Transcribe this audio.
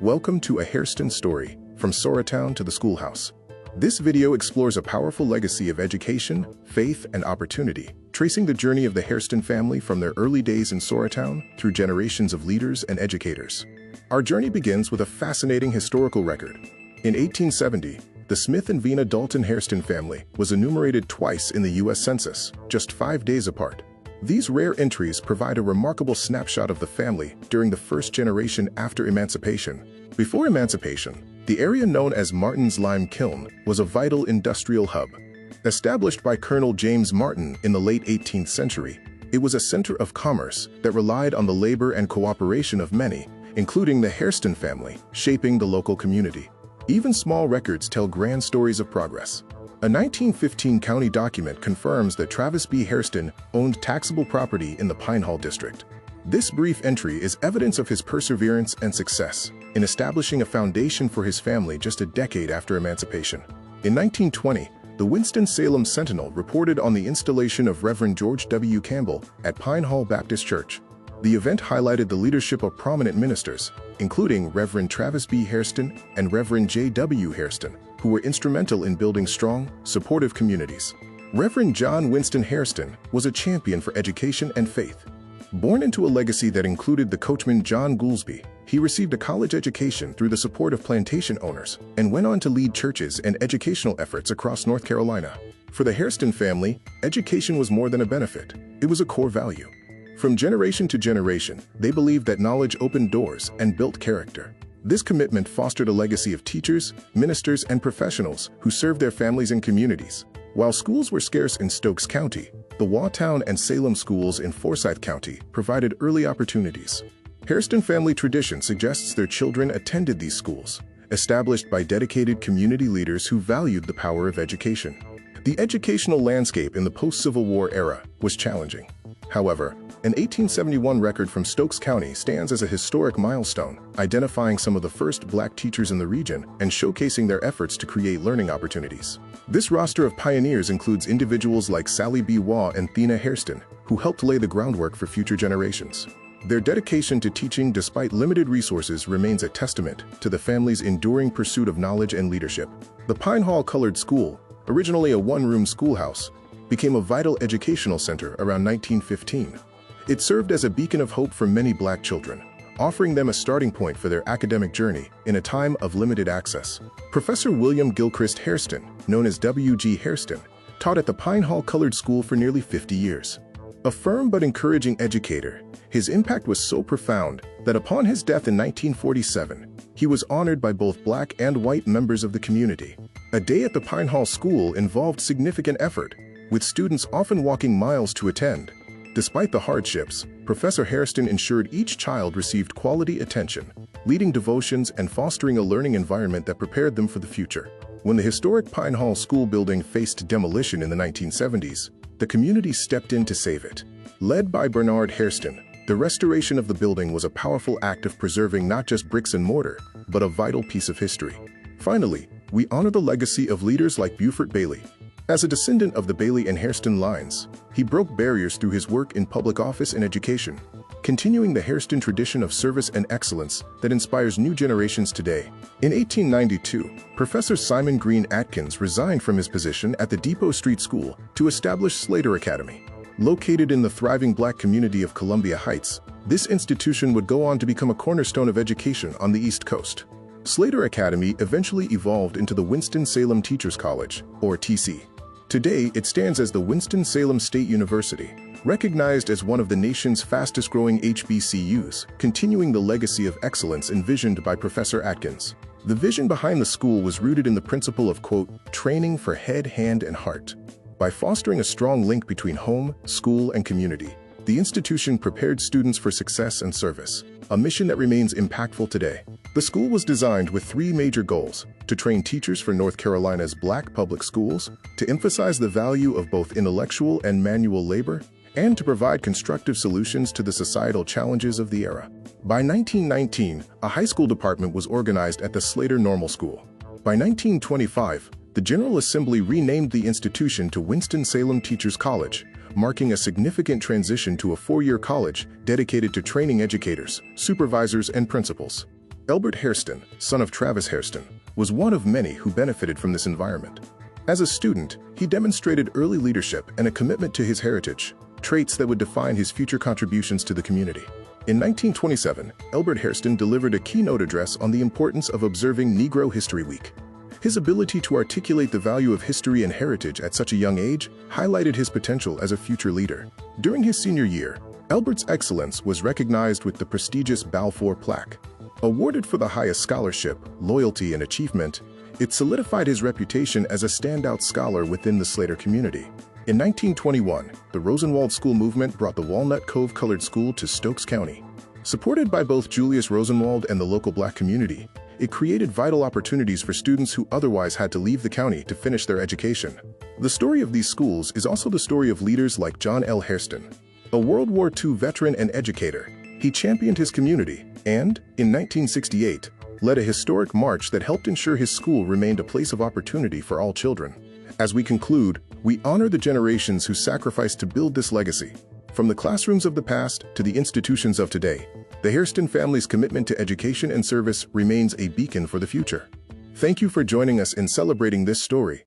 Welcome to a Hairston story, from Sauratown to the Schoolhouse. This video explores a powerful legacy of education, faith, and opportunity, tracing the journey of the Hairston family from their early days in Sauratown through generations of leaders and educators. Our journey begins with a fascinating historical record. In 1870, the Smith and Vina Dalton Hairston family was enumerated twice in the U.S. Census, just 5 days apart. These rare entries provide a remarkable snapshot of the family during the first generation after emancipation. Before emancipation, the area known as Martin's Lime Kiln was a vital industrial hub. Established by Colonel James Martin in the late 18th century, it was a center of commerce that relied on the labor and cooperation of many, including the Hairston family, shaping the local community. Even small records tell grand stories of progress. A 1915 county document confirms that Travis B. Hairston owned taxable property in the Pine Hall district. This brief entry is evidence of his perseverance and success in establishing a foundation for his family just a decade after emancipation. In 1920, the Winston-Salem Sentinel reported on the installation of Reverend George W. Campbell at Pine Hall Baptist Church. The event highlighted the leadership of prominent ministers, including Reverend Travis B. Hairston and Reverend J. W. Hairston, who were instrumental in building strong, supportive communities. Reverend John Winston Hairston was a champion for education and faith. Born into a legacy that included the coachman John Goolsby, he received a college education through the support of plantation owners and went on to lead churches and educational efforts across North Carolina. For the Hairston family, education was more than a benefit. It was a core value. From generation to generation, they believed that knowledge opened doors and built character. This commitment fostered a legacy of teachers, ministers, and professionals who served their families and communities. While schools were scarce in Stokes County, the Walnut and Salem schools in Forsyth County provided early opportunities. Hairston family tradition suggests their children attended these schools, established by dedicated community leaders who valued the power of education. The educational landscape in the post-Civil War era was challenging. However, an 1871 record from Stokes County stands as a historic milestone, identifying some of the first Black teachers in the region and showcasing their efforts to create learning opportunities. This roster of pioneers includes individuals like Sally B. Waugh and Thena Hairston, who helped lay the groundwork for future generations. Their dedication to teaching despite limited resources remains a testament to the family's enduring pursuit of knowledge and leadership. The Pine Hall Colored School, originally a one-room schoolhouse, became a vital educational center around 1915. It served as a beacon of hope for many Black children, offering them a starting point for their academic journey in a time of limited access. Professor William Gilchrist Hairston, known as W.G. Hairston, taught at the Pine Hall Colored School for nearly 50 years. A firm but encouraging educator, his impact was so profound that upon his death in 1947, he was honored by both Black and white members of the community. A day at the Pine Hall School involved significant effort, with students often walking miles to attend. Despite the hardships, Professor Hairston ensured each child received quality attention, leading devotions and fostering a learning environment that prepared them for the future. When the historic Pine Hall School building faced demolition in the 1970s, the community stepped in to save it. Led by Bernard Hairston, the restoration of the building was a powerful act of preserving not just bricks and mortar, but a vital piece of history. Finally, we honor the legacy of leaders like Beaufort Bailey. As a descendant of the Bailey and Hairston lines, he broke barriers through his work in public office and education, continuing the Hairston tradition of service and excellence that inspires new generations today. In 1892, Professor Simon Green Atkins resigned from his position at the Depot Street School to establish Slater Academy. Located in the thriving Black community of Columbia Heights, this institution would go on to become a cornerstone of education on the East Coast. Slater Academy eventually evolved into the Winston-Salem Teachers College, or TC. Today, it stands as the Winston-Salem State University, recognized as one of the nation's fastest-growing HBCUs, continuing the legacy of excellence envisioned by Professor Atkins. The vision behind the school was rooted in the principle of, quote, training for head, hand, and heart. By fostering a strong link between home, school, and community, the institution prepared students for success and service, a mission that remains impactful today. The school was designed with 3 major goals: to train teachers for North Carolina's Black public schools, to emphasize the value of both intellectual and manual labor, and to provide constructive solutions to the societal challenges of the era. By 1919, a high school department was organized at the Slater Normal School. By 1925, the General Assembly renamed the institution to Winston-Salem Teachers College, marking a significant transition to a 4-year college dedicated to training educators, supervisors, and principals. Albert Hairston, son of Travis Hairston, was one of many who benefited from this environment. As a student, he demonstrated early leadership and a commitment to his heritage, traits that would define his future contributions to the community. In 1927, Albert Hairston delivered a keynote address on the importance of observing Negro History Week. His ability to articulate the value of history and heritage at such a young age highlighted his potential as a future leader. During his senior year, Albert's excellence was recognized with the prestigious Balfour Plaque. Awarded for the highest scholarship, loyalty, and achievement, it solidified his reputation as a standout scholar within the Slater community. In 1921, the Rosenwald School movement brought the Walnut Cove Colored School to Stokes County. Supported by both Julius Rosenwald and the local black community, it created vital opportunities for students who otherwise had to leave the county to finish their education. The story of these schools is also the story of leaders like John L. Hairston. A World War II veteran and educator, he championed his community and, in 1968, led a historic march that helped ensure his school remained a place of opportunity for all children. As we conclude, we honor the generations who sacrificed to build this legacy. From the classrooms of the past to the institutions of today, the Hairston family's commitment to education and service remains a beacon for the future. Thank you for joining us in celebrating this story.